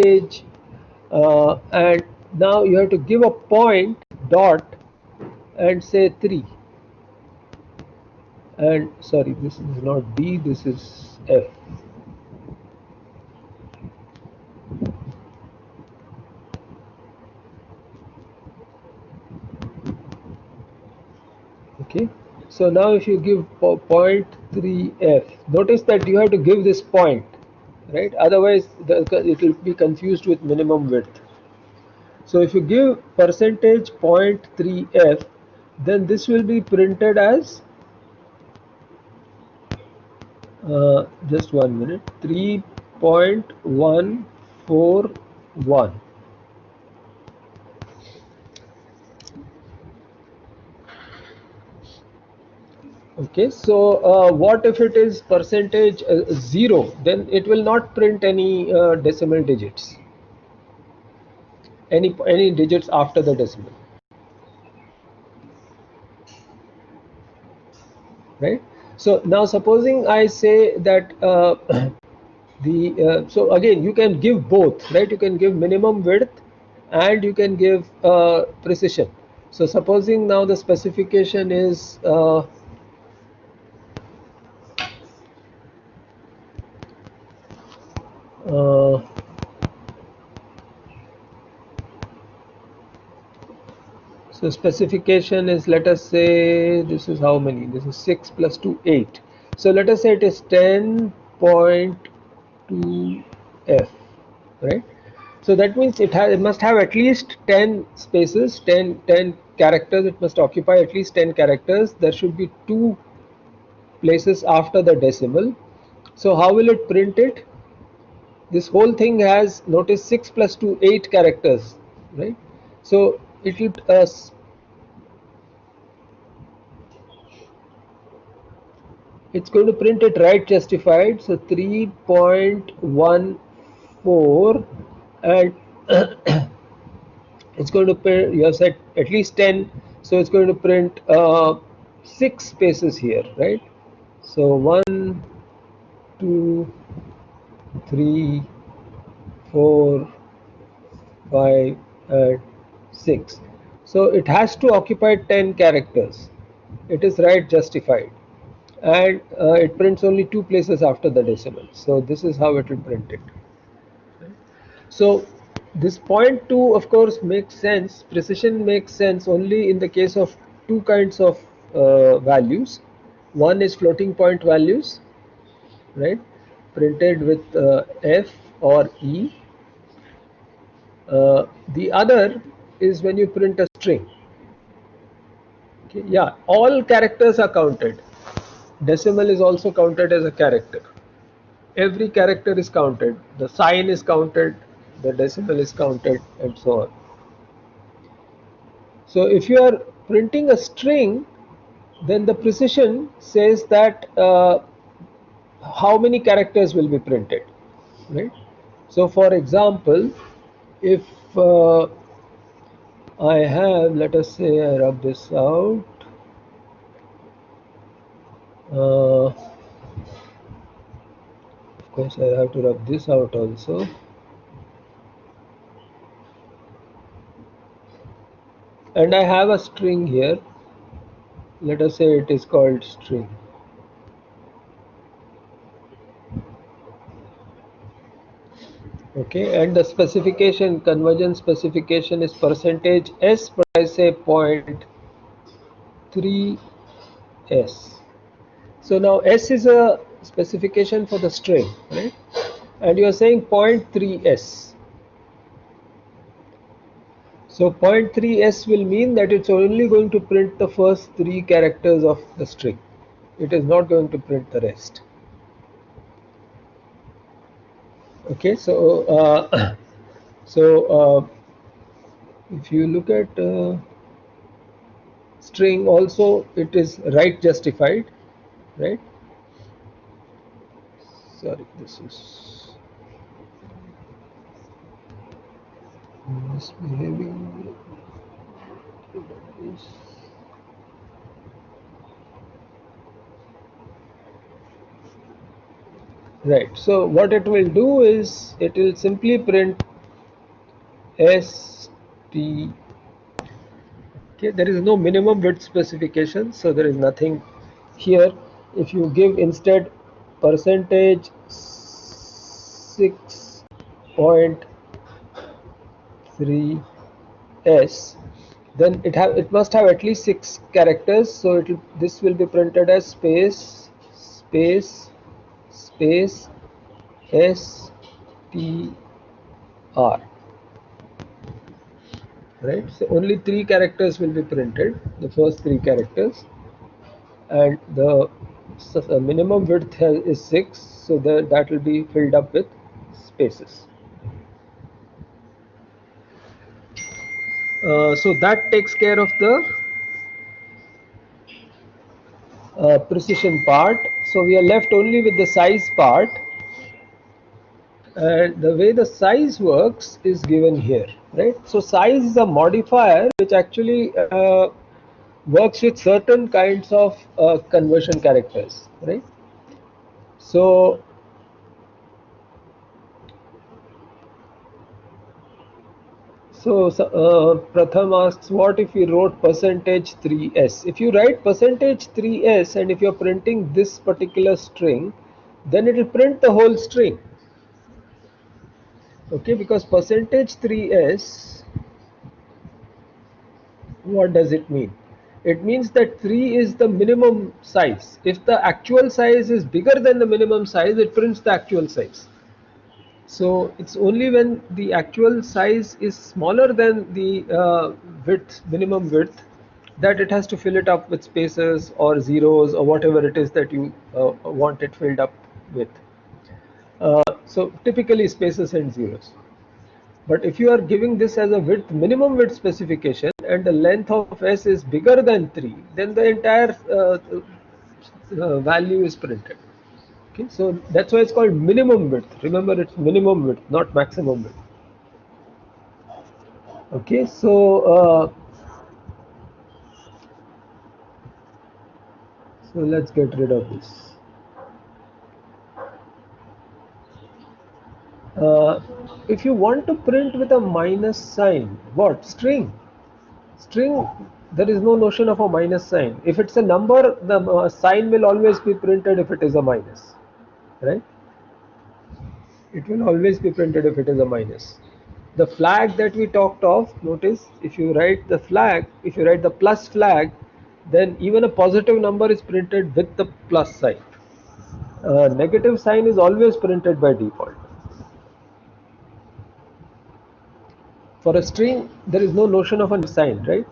percentage, and now you have to give a point dot and say 3, and sorry, this is not D, this is F. Okay, so now if you give 0.3f, notice that you have to give this point, right? Otherwise it will be confused with minimum width. So if you give percentage 0.3f, then this will be printed as just 1 minute, 3.141. Okay, so what if it is percentage 0? Then it will not print any decimal digits, any digits after the decimal, right? So now supposing I say that so again you can give both, right? You can give minimum width and you can give precision. So supposing now the specification is uh, so specification is, let us say, this is how many? This is 6 plus 2, 8. So let us say it is 10.2f, right? So that means it must have at least 10 spaces, 10 characters. It must occupy at least 10 characters. There should be 2 places after the decimal. So how will it print it? This whole thing has, notice, 6 plus 2, 8 characters, right? So it will it's going to print it right justified, so 3.14, and it's going to print, you have said at least 10, so it's going to print 6 spaces here, right? So 1, 2, 3, 4, 5 and 6. So it has to occupy 10 characters. It is right justified, and it prints only 2 places after the decimal. So this is how it will print it. So this point 2 of course makes sense. Precision makes sense only in the case of 2 kinds of values. One is floating point values, right, printed with F or E. The other is when you print a string. Okay, yeah, all characters are counted. Decimal is also counted as a character. Every character is counted. The sign is counted, the decimal is counted, and so on. So if you are printing a string, then the precision says that how many characters will be printed, right? So for example, if I have, let us say I rub this out, of course I have to rub this out also, and I have a string here, let us say it is called string. Okay, and the specification, conversion specification is percentage s, but I say 0.3s. So now s is a specification for the string, right? And you are saying 0.3s. So 0.3s will mean that it's only going to print the first 3 characters of the string. It is not going to print the rest. Okay, so if you look at string also, it is right justified, right? Sorry, this is misbehaving. Right, so what it will do is it will simply print S T. Okay, there is no minimum width specification, so there is nothing here. If you give instead percentage 6.3s, then it must have at least 6 characters. So this will be printed as space space space S T R. Right, so only 3 characters will be printed, the first 3 characters, and the minimum width is 6, so that will be filled up with spaces. So that takes care of the precision part. So we are left only with the size part, and the way the size works is given here, right? So size is a modifier which actually works with certain kinds of conversion characters, right? So Pratham asks, what if we wrote percentage 3s? If you write percentage 3s and if you're printing this particular string, then it will print the whole string. Okay, because percentage 3s, what does it mean? It means that 3 is the minimum size. If the actual size is bigger than the minimum size, it prints the actual size. So it's only when the actual size is smaller than the minimum width, that it has to fill it up with spaces or zeros or whatever it is that you want it filled up with. So typically spaces and zeros. But if you are giving this as a minimum width specification, and the length of S is bigger than 3, then the entire value is printed. Okay, so that's why it's called minimum width. Remember, it's minimum width, not maximum width. Okay, so let's get rid of this. If you want to print with a minus sign, what? String, there is no notion of a minus sign. If it's a number, the sign will always be printed if it is a minus, right? It will always be printed if it is a minus. The flag that we talked of, notice if you write the flag, if you write the plus flag, then even a positive number is printed with the plus sign. Negative sign is always printed by default. For a string, there is no notion of a sign, right?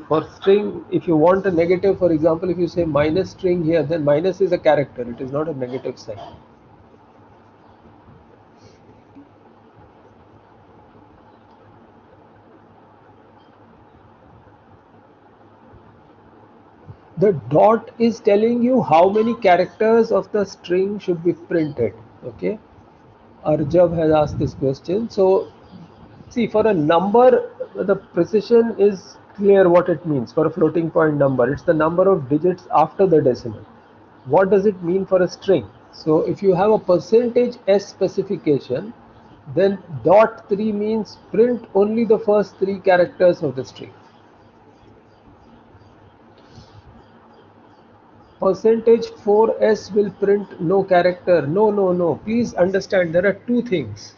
For string, if you want a negative, for example, if you say minus string here, then minus is a character, it is not a negative sign. The dot is telling you how many characters of the string should be printed. Okay, Arjav has asked this question. So see, for a number, the precision is clear what it means. For a floating point number, it's the number of digits after the decimal. What does it mean for a string? So if you have a percentage s specification, then dot 3 means print only the first 3 characters of the string. Percentage 4s will print no character. No. Please understand, there are two things.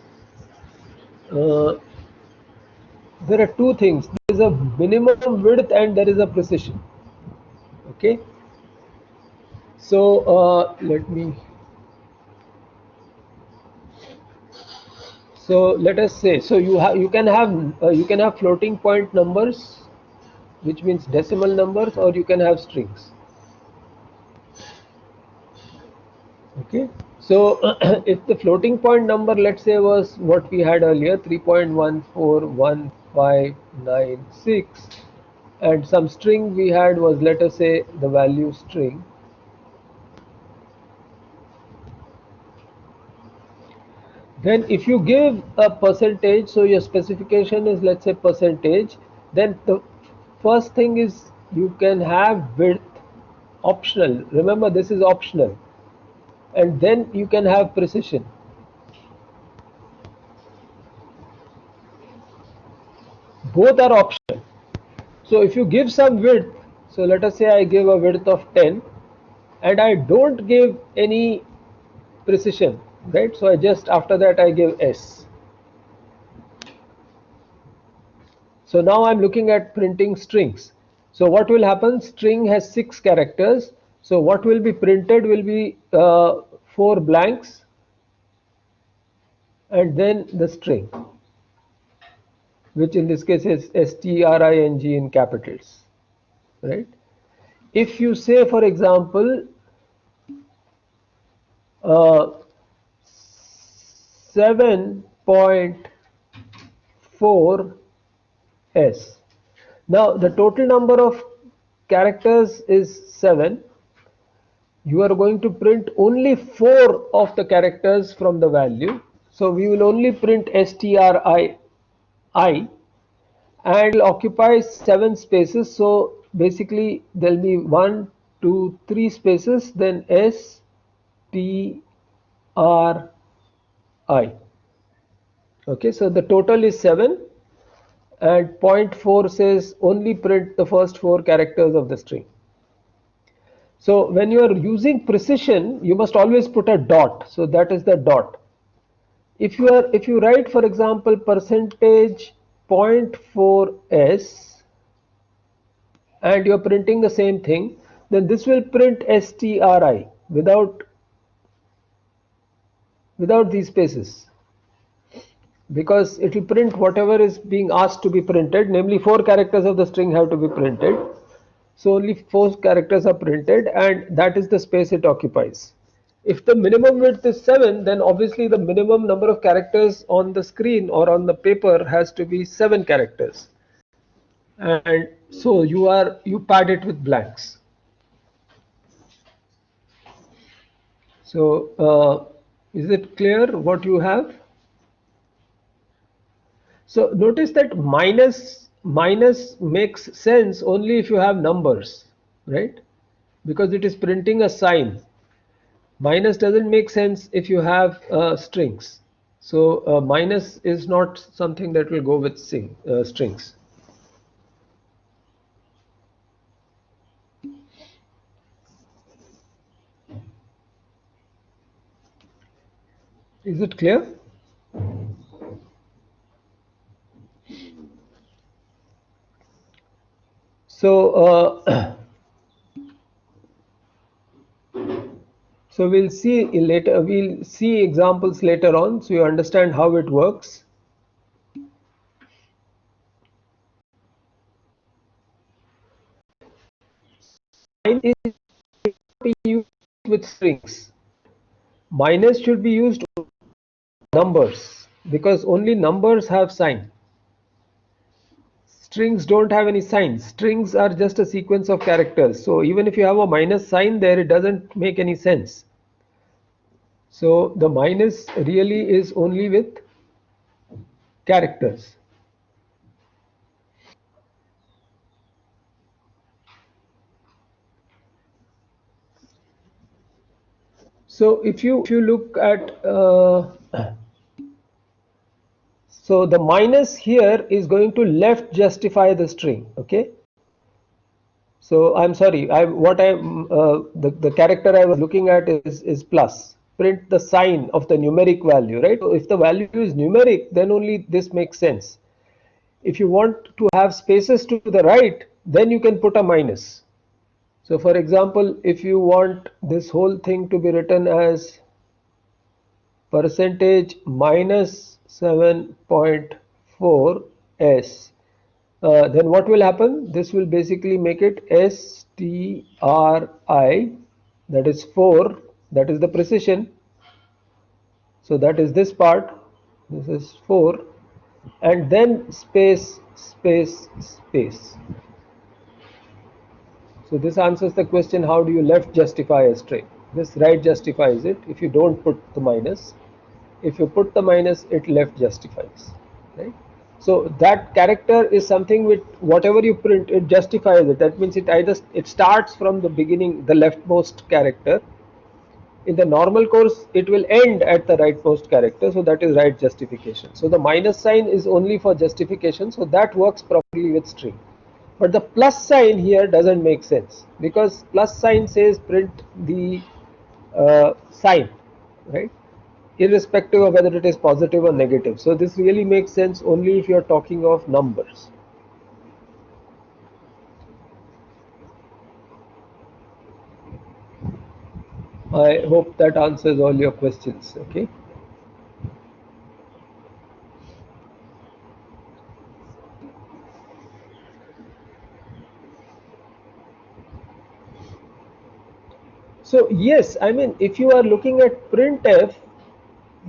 Uh, there are two things. There is a minimum width and there is a precision. Okay. So let me. So let us say. So you can have floating point numbers, which means decimal numbers, or you can have strings. Okay, so if the floating point number, let's say, was what we had earlier, 3.141596, and some string we had was, let us say, the value string, then if you give a percentage, so your specification is, let's say, percentage, then the first thing is you can have width optional. Remember, this is optional, and then you can have precision. both are optional. So if you give some width, so let us say I give a width of 10 and I don't give any precision, right? So I just after that I give S. So now I'm looking at printing strings. So what will happen? String has 6 characters. So what will be printed will be 4 blanks and then the string, which in this case is string in capitals, right? If you say, for example, uh, 7.4s. Now the total number of characters is 7. You are going to print only 4 of the characters from the value. So we will only print stri and will occupy 7 spaces. So basically there'll be 1, 2, 3 spaces, then S, T, R, I. Okay, so the total is 7 and point 4 says only print the first 4 characters of the string. So when you are using precision, you must always put a dot. So that is the dot. If you write, for example, percentage 0.4s and you're printing the same thing, then this will print stri without these spaces, because it will print whatever is being asked to be printed, namely 4 characters of the string have to be printed. So only 4 characters are printed and that is the space it occupies. If the minimum width is 7, then obviously the minimum number of characters on the screen or on the paper has to be 7 characters. And so you pad it with blanks. So is it clear what you have? So notice that minus makes sense only if you have numbers, right? Because it is printing a sign. Minus doesn't make sense if you have strings. So minus is not something that will go with strings. Is it clear? So so we'll see later. We'll see examples later on, so you understand how it works. Sign is used with strings. Minus should be used with numbers because only numbers have sign. Strings don't have any signs. Strings are just a sequence of characters. So even if you have a minus sign there, it doesn't make any sense. So the minus really is only with characters. So if you look at so the minus here is going to left justify the string. Okay. So I'm sorry. The character I was looking at is plus. Print the sign of the numeric value, right? So if the value is numeric, then only this makes sense. If you want to have spaces to the right, then you can put a minus. So for example, if you want this whole thing to be written as percentage minus 7.4 s, then what will happen? This will basically make it stri, that is 4, that is the precision. So that is this part, this is 4, and then space, space, space. So this answers the question, how do you left justify a string? This right justifies it if you don't put the minus. If you put the minus, it left justifies, right? So that character is something with whatever you print, it justifies it. That means it starts from the beginning, the leftmost character, In the normal course, it will end at the rightmost character, so that is right justification. So the minus sign is only for justification, so that works properly with string. But the plus sign here doesn't make sense, because plus sign says print the sign, right? Irrespective of whether it is positive or negative. So this really makes sense only if you are talking of numbers. I hope that answers all your questions. Okay. So yes, I mean, if you are looking at printf,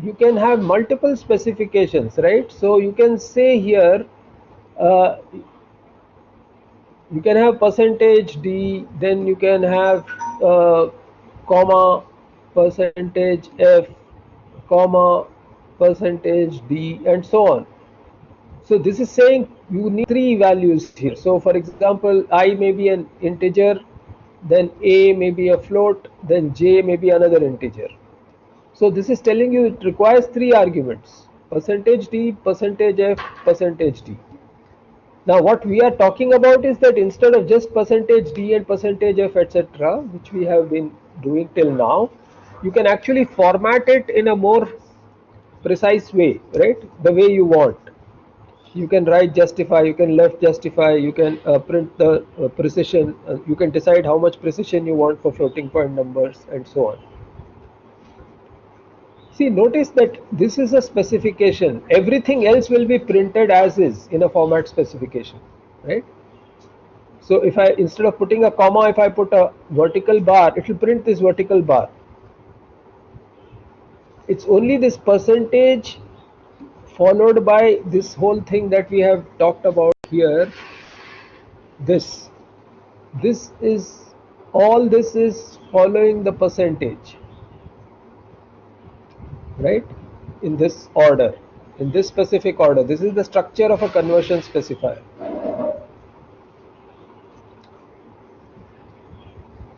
you can have multiple specifications, right? So you can say here, uh, you can have percentage d, then you can have comma percentage f, comma percentage d, and so on. So this is saying you need three values here. So for example, I may be an integer, then a may be a float, then j may be another integer. So this is telling you it requires three arguments: percentage d, percentage f, percentage d. Now what we are talking about is that instead of just percentage d and percentage f, etc., which we have been doing till now, you can actually format it in a more precise way, right? The way you want. You can right justify, you can left justify, you can print the precision, you can decide how much precision you want for floating point numbers, and so on. See, notice that this is a specification. Everything else will be printed as is in a format specification, right? So if I, instead of putting a comma, if I put a vertical bar, it will print this vertical bar. It's only this percentage followed by this whole thing that we have talked about here. This is, all this is following the percentage, right? In this order, in this specific order. This is the structure of a conversion specifier.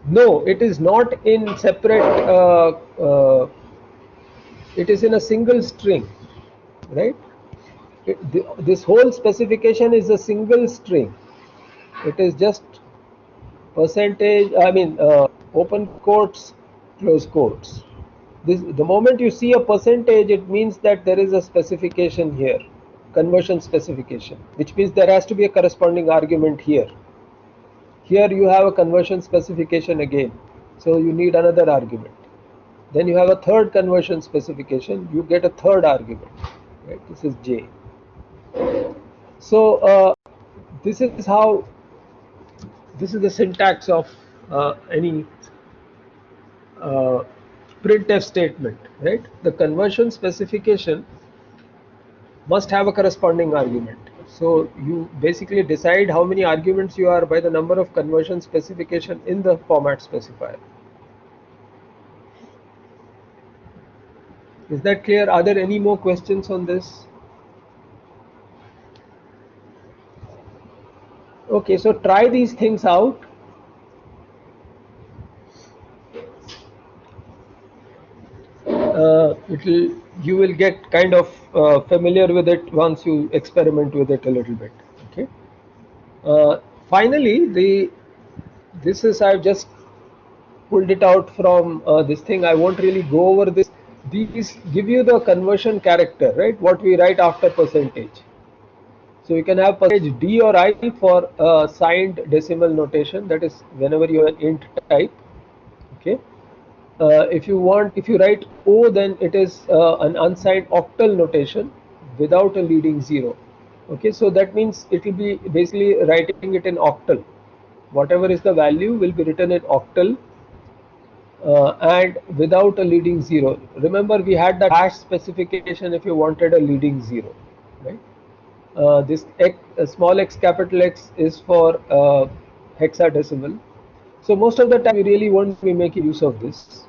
No, it is not in separate, it is in a single string, right? This whole specification is a single string. It is just percentage, I mean, open quotes, close quotes. The moment you see a percentage, it means that there is a specification here, conversion specification, which means there has to be a corresponding argument here. Here you have a conversion specification again, so you need another argument. Then you have a third conversion specification, you get a third argument, right? This is j. So this is how, this is the syntax of any printf statement, right? The conversion specification must have a corresponding argument. So you basically decide how many arguments you are by the number of conversion specification in the format specifier. Is that clear? Are there any more questions on this? Okay, so try these things out. You will get kind of familiar with it once you experiment with it a little bit. Okay. Finally, this is, I've just pulled it out from this thing. I won't really go over this. These give you the conversion character, right? What we write after percentage. So you can have percentage d or I for signed decimal notation. That is whenever you have an int type. Okay. If you write O, then it is an unsigned octal notation without a leading zero. Okay, so that means it will be basically writing it in octal. Whatever is the value will be written in octal and without a leading zero. Remember, we had that hash specification if you wanted a leading zero, right? This x, small x, capital X is for hexadecimal. So most of the time we really won't be making use of this.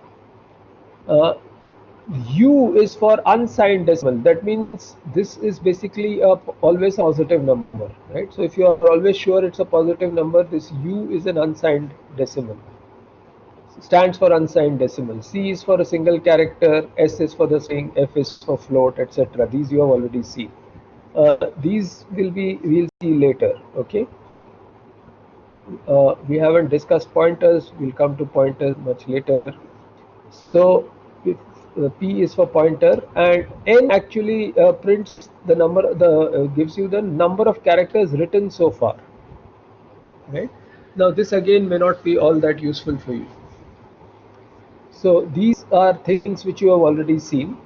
U is for unsigned decimal. That means this is basically always a positive number, right? So if you are always sure it's a positive number, this U is an unsigned decimal. stands for unsigned decimal. C is for a single character, S is for the string, F is for float, etc. These you have already seen. These we'll see later. Okay. We haven't discussed pointers. We'll come to pointers much later. So if, P is for pointer, and N actually prints the number. Gives you the number of characters written so far. Right. Now this again may not be all that useful for you. So these are things which you have already seen.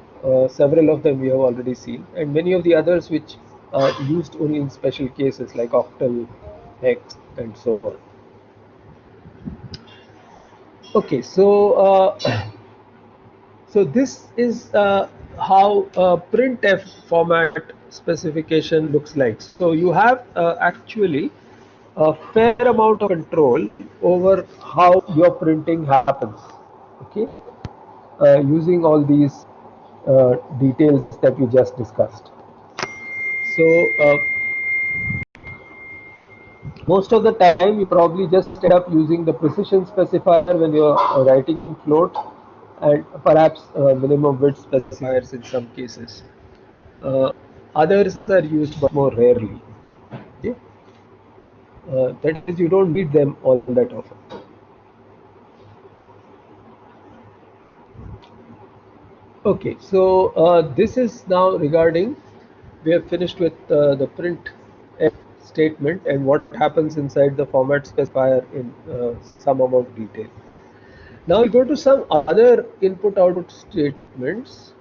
Several of them you have already seen, and many of the others which are used only in special cases like octal, hex, and so on. Okay, so this is how printf format specification looks like. So you have actually a fair amount of control over how your printing happens. Okay, using all these details that we just discussed. So most of the time you probably just end up using the precision specifier when you're writing float, and perhaps minimum width specifiers in some cases. Uh, Others are used but more rarely. Okay? That is, you don't need them all that often. Okay, so this is now regarding, we have finished with the print statement and what happens inside the format specifier in some amount of detail. Now we go to some other input output statements.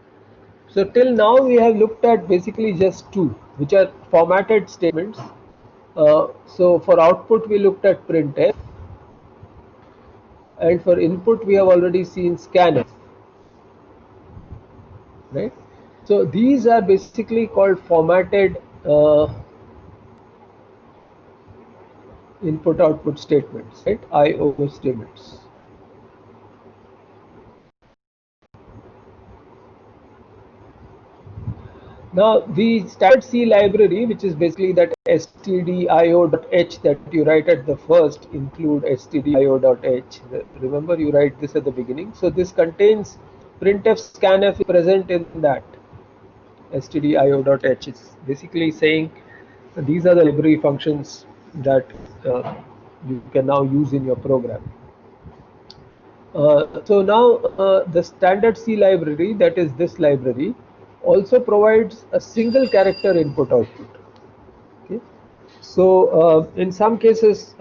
So till now we have looked at basically just two, which are formatted statements. So for output we looked at printf, and for input we have already seen scanf, right? So these are basically called formatted input output statements, right? IO statements. Now the standard C library, which is basically that stdio.h that you write at the first, include stdio.h. Remember, you write this at the beginning. So this contains printf scanf is present in that stdio.h. It's basically saying these are the library functions that you can now use in your program. So now the standard C library, that is this library, also provides a single character input output. Okay. So in some cases,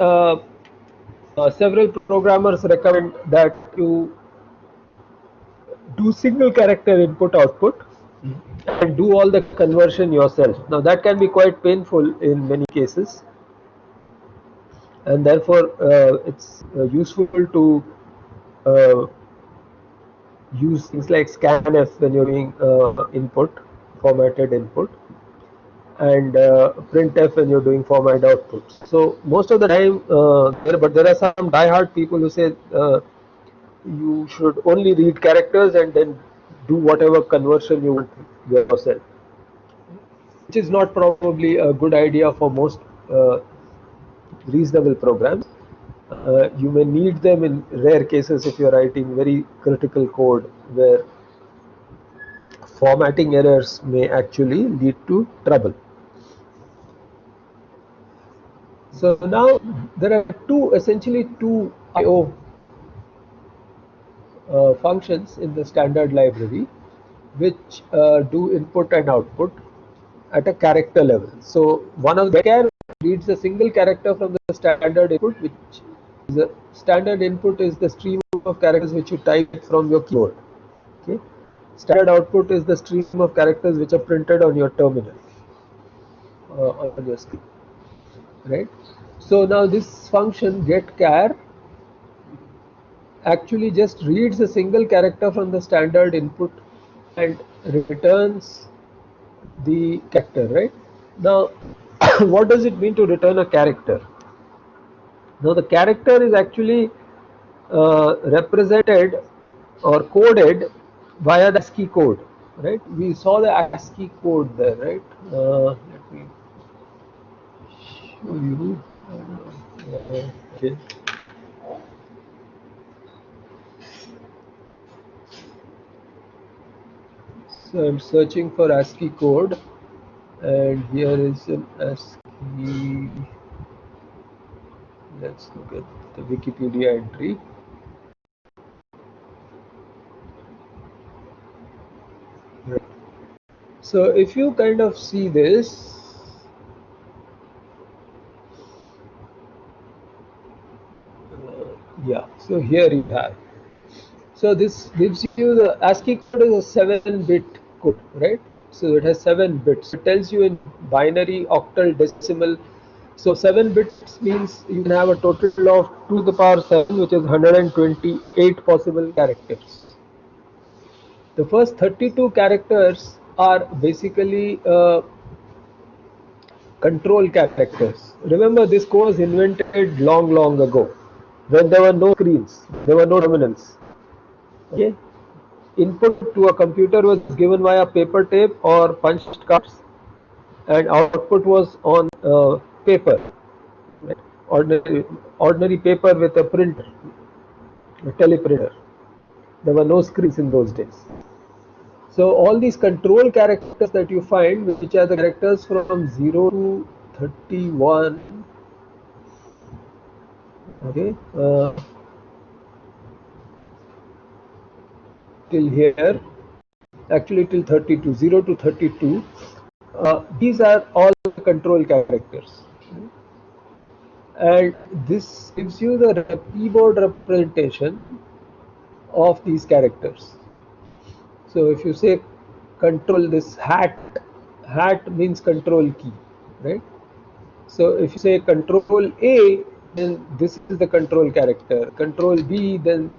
several programmers recommend that you do single character input output and do all the conversion yourself. Now that can be quite painful in many cases, and therefore it's useful to uh, use things like scanf when you're doing input, formatted input, and printf when you're doing format output. So most of the time, but there are some die-hard people who say you should only read characters and then do whatever conversion you want yourself, which is not probably a good idea for most reasonable programs. You may need them in rare cases if you're writing very critical code where formatting errors may actually lead to trouble. So now there are essentially two IO functions in the standard library which do input and output at a character level. So one of the char reads a single character from the standard input, which is a standard input is the stream of characters which you type from your keyboard. Okay. Standard output is the stream of characters which are printed on your terminal on your screen, right? So now this function getChar actually just reads a single character from the standard input and returns the character, right? Now, what does it mean to return a character? Now, the character is actually represented or coded via the ASCII code, right? We saw the ASCII code there, right? Let me show you. Okay. So I'm searching for ASCII code, and here is an ASCII. Let's look at the Wikipedia entry. Right. So if you kind of see this, yeah, so here you have. So this gives you the ASCII code is a 7-bit code, right? So it has 7 bits. It tells you in binary, octal, decimal. So 7 bits means you can have a total of 2 to the power 7, which is 128 possible characters. The first 32 characters are basically control characters. Remember, this code was invented long, long ago when there were no screens, there were no terminals. Okay, input to a computer was given via paper tape or punched cards, and output was on paper, right? ordinary paper with a printer, a teleprinter. There were no screens in those days. So all these control characters that you find, which are the characters from 0 to 31, okay, till here, actually till 32, 0 to 32, these are all the control characters. And this gives you the keyboard representation of these characters. So if you say control, this hat means control key, right? So if you say control A, then this is the control character. Control B, then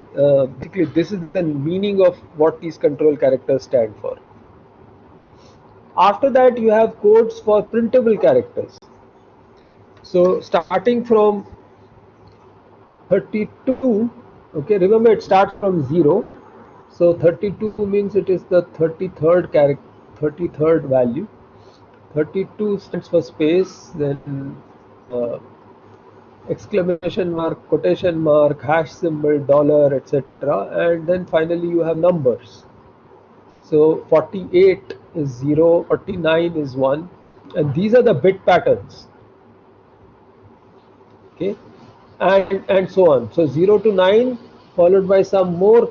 basically this is the meaning of what these control characters stand for. After that, you have codes for printable characters. So starting from 32, okay, remember it starts from 0. So 32 means it is the 33rd character, 33rd value. 32 stands for space, then uh, exclamation mark, quotation mark, hash symbol, dollar, etc. And then finally you have numbers. So 48 is 0, 49 is 1, and these are the bit patterns. Okay, and so on. So 0 to 9 followed by some more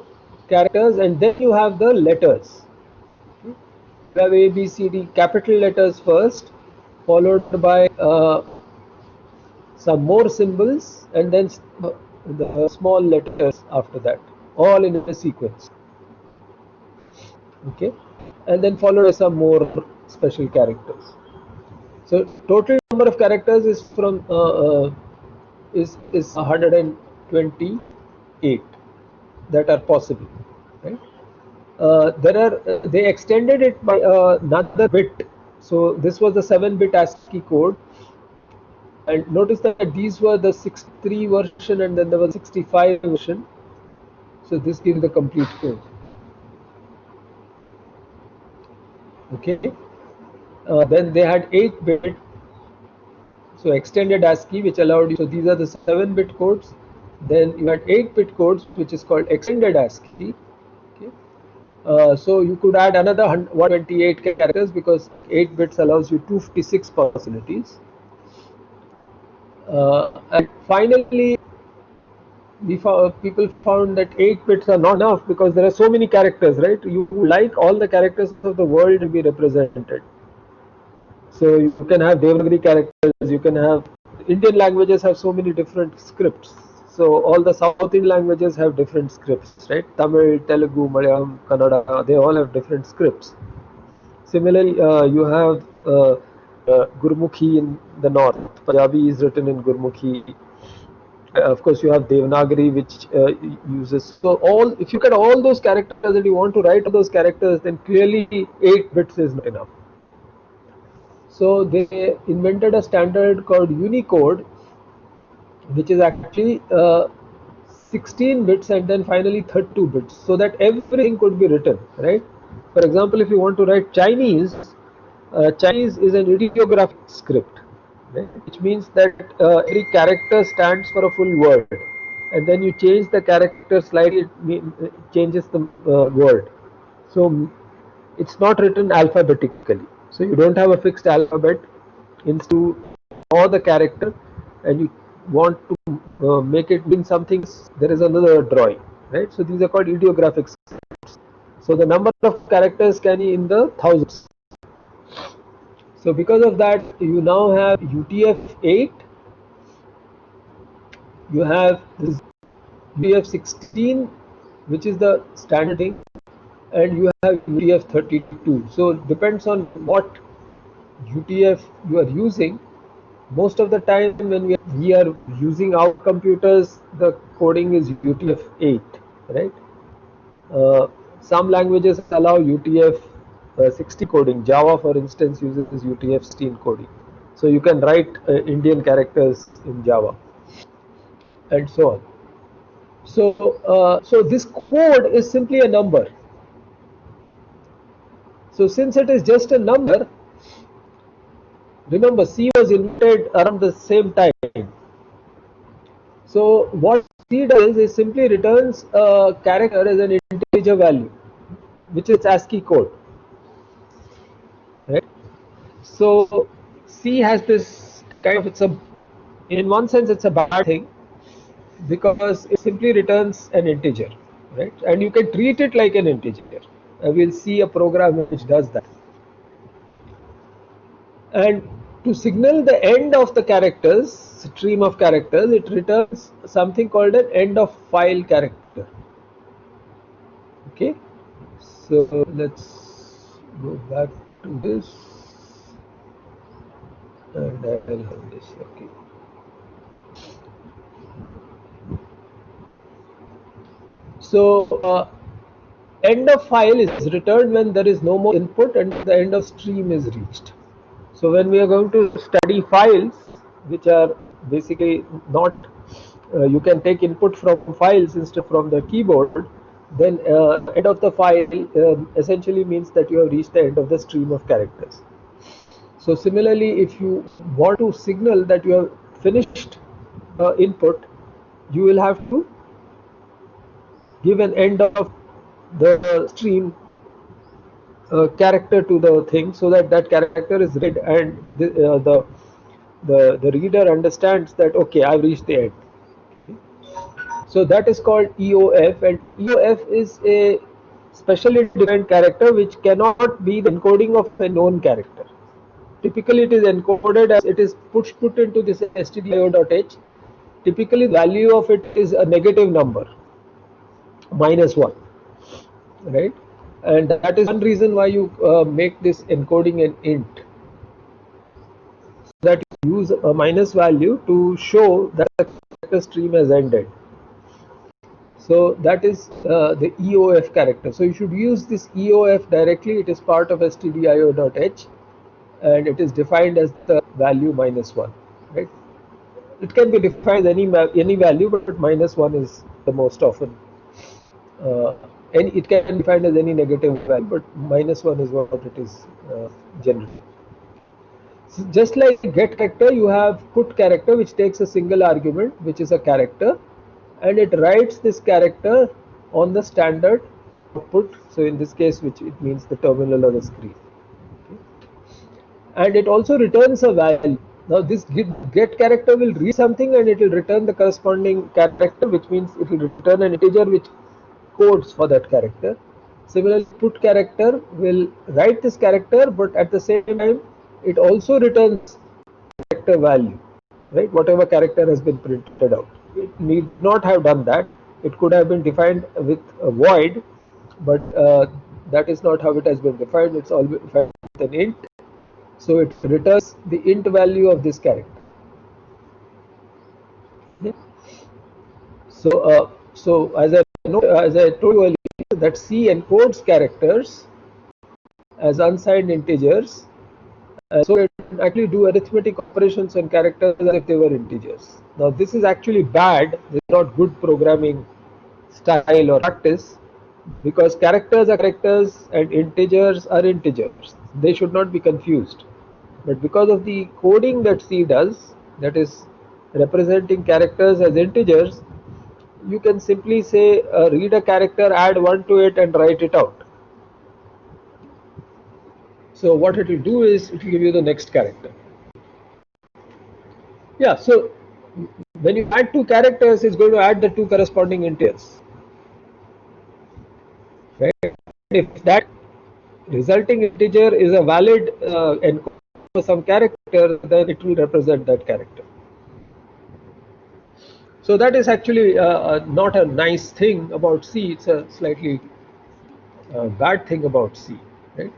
characters, and then you have the letters. You have A, B, C, D, capital letters first, followed by some more symbols, and then the small letters after that, all in a sequence. Okay, and then followed by some more special characters. So total number of characters is from is 128 that are possible, right? There are they extended it by another bit. So this was the 7-bit ASCII code, and notice that these were the 63 version, and then there was 65 version. So this gives the complete code. Okay. Then they had 8-bit, so extended ASCII, which allowed you. So these are the 7-bit codes. Then you had 8-bit codes, which is called extended ASCII. Okay. So you could add another 128 characters because 8 bits allows you 256 possibilities. And finally, people found that 8 bits are not enough because there are so many characters, right? You like all the characters of the world to be represented. So you can have Devanagari characters, you can have Indian languages have so many different scripts. So all the South Indian languages have different scripts, right? Tamil, Telugu, Malayalam, Kannada, they all have different scripts. Similarly, you have Gurmukhi in the north. Punjabi is written in Gurmukhi. Of course, you have Devanagari, which uses. So all, if you get all those characters and you want to write those characters, then clearly 8 bits is not enough. So they invented a standard called Unicode, which is actually 16 bits and then finally 32 bits, so that everything could be written, right? For example, if you want to write Chinese, Chinese is an ideographic script, right? Which means that every character stands for a full word, and then you change the character slightly, it changes the word. So it's not written alphabetically. So you don't have a fixed alphabet. Instead, you draw the character and you want to make it mean something. There is another drawing, right? So these are called ideographic scripts. So the number of characters can be in the thousands. So because of that, you now have UTF-8, you have this UTF-16, which is the standard thing, and you have UTF-32. So it depends on what UTF you are using. Most of the time when we are using our computers, the coding is UTF-8, right? Some languages allow UTF-16 coding. Java, for instance, uses UTF-16 coding. So you can write Indian characters in Java, and so on. So this code is simply a number. So since it is just a number, remember C was invented around the same time. So what C does is simply returns a character as an integer value, which is ASCII code, right? So C has this kind of, in one sense it's a bad thing because it simply returns an integer, right? And you can treat it like an integer. We'll see a program which does that. And to signal the end of the characters, stream of characters, it returns something called an end of file character. Okay, so let's go back to this, and I will have this. Okay, so end of file is returned when there is no more input and the end of stream is reached. So when we are going to study files, which are basically not, you can take input from files instead from the keyboard, then end of the file essentially means that you have reached the end of the stream of characters. So similarly, if you want to signal that you have finished input, you will have to give an end of the stream character to the thing, so that that character is read and the reader understands that okay, I've reached the end. So that is called EOF, and EOF is a specially defined character which cannot be the encoding of a known character. Typically it is encoded as, it is put into this stdio.h. Typically the value of it is a negative number, -1, right? And that is one reason why you make this encoding an int, so that you use a minus value to show that the character stream has ended. So that is the EOF character. So you should use this EOF directly. It is part of stdio.h, and it is defined as the value -1, right? It can be defined as any value, but -1 is the most often. And it can be defined as any negative value, but -1 is what it is generally. So just like get character, you have put character, which takes a single argument, which is a character, and it writes this character on the standard output. So in this case, which it means the terminal or the screen. Okay. And it also returns a value. Now this get character will read something and it will return the corresponding character, which means it will return an integer which codes for that character. Similarly, put character will write this character, but at the same time it also returns character value, right? Whatever character has been printed out. It need not have done that. It could have been defined with a void, but that is not how it has been defined. It's always defined with an int. So it returns the int value of this character. Okay. So as I told you earlier, that C encodes characters as unsigned integers, so it can actually do arithmetic operations on characters as if they were integers. Now this is actually bad. This is not good programming style or practice, because characters are characters and integers are integers. They should not be confused. But because of the coding that C does, that is representing characters as integers, you can simply say read a character, add 1 to it and write it out. So what it will do is it will give you the next character. Yeah, so when you add two characters, it's going to add the two corresponding integers. Right? If that resulting integer is a valid encode for some character, then it will represent that character. So that is actually not a nice thing about C. It's a slightly bad thing about C, right?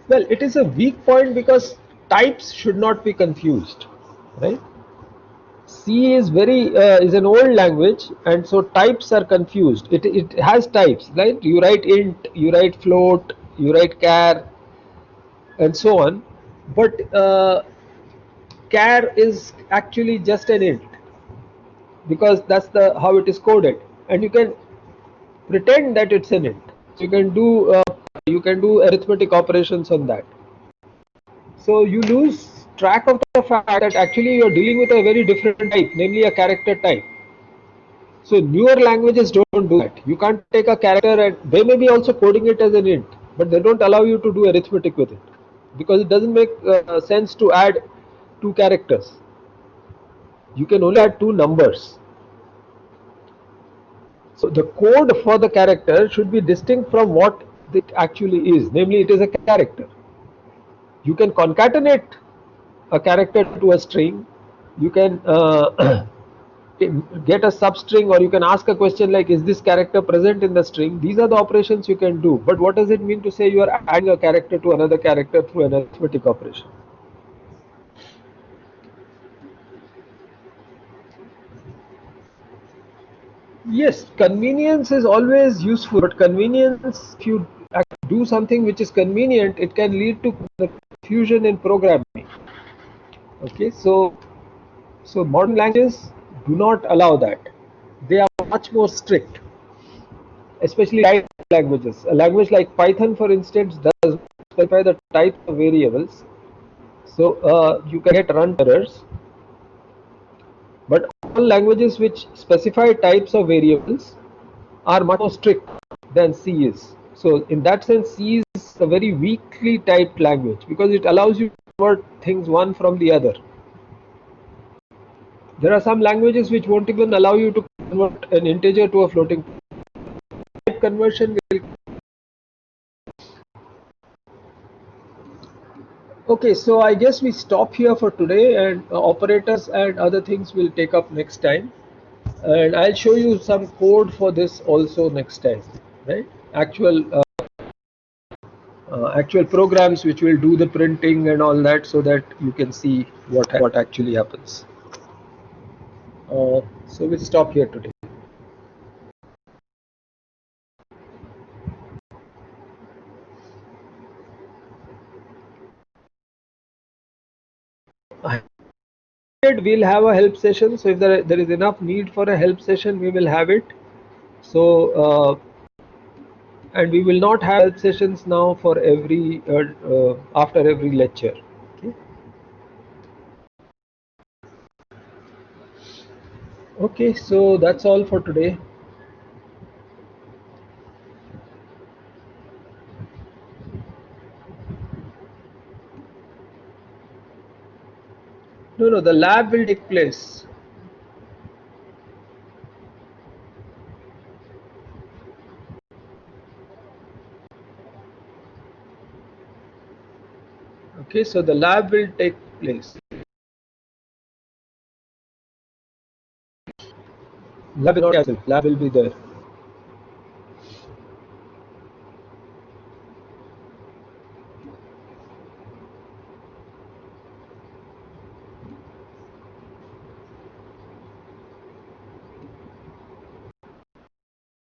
Well, it is a weak point because types should not be confused, right? C is is an old language, and so types are confused. It has types, right? You write int, you write float, you write char, and so on. But char is actually just an int because that's the how it is coded, and you can pretend that it's an int. So you can do arithmetic operations on that. So you lose track of the fact that actually you're dealing with a very different type, namely a character type. So newer languages don't do that. You can't take a character and they may be also coding it as an int, but they don't allow you to do arithmetic with it because it doesn't make sense to add two characters. You can only add two numbers. So the code for the character should be distinct from what it actually is, namely it is a character. You can concatenate a character to a string. You can get a substring, or you can ask a question like, is this character present in the string? These are the operations you can do. But what does it mean to say you are adding a character to another character through an arithmetic operation? Yes, convenience is always useful, but convenience, if you do something which is convenient, it can lead to confusion in programming. Okay, so modern languages do not allow that. They are much more strict, especially type languages. A language like Python, for instance, does specify the types of variables. So you can get run errors, but all languages which specify types of variables are much more strict than C is. So in that sense, C is a very weakly typed language because it allows you to convert things one from the other. There are some languages which won't even allow you to convert an integer to a floating point. Type conversion will. Okay, so I guess we stop here for today, and operators and other things will take up next time. And I'll show you some code for this also next time, right? Actual programs which will do the printing and all that, so that you can see what actually happens. So we'll stop here today. We'll have a help session. So if there is enough need for a help session, we will have it. So and we will not have help sessions now for every after every lecture. Okay. Okay, so that's all for today. No, the lab will take place. Okay, so the lab will take place. Lab will not cancel. Lab will be there.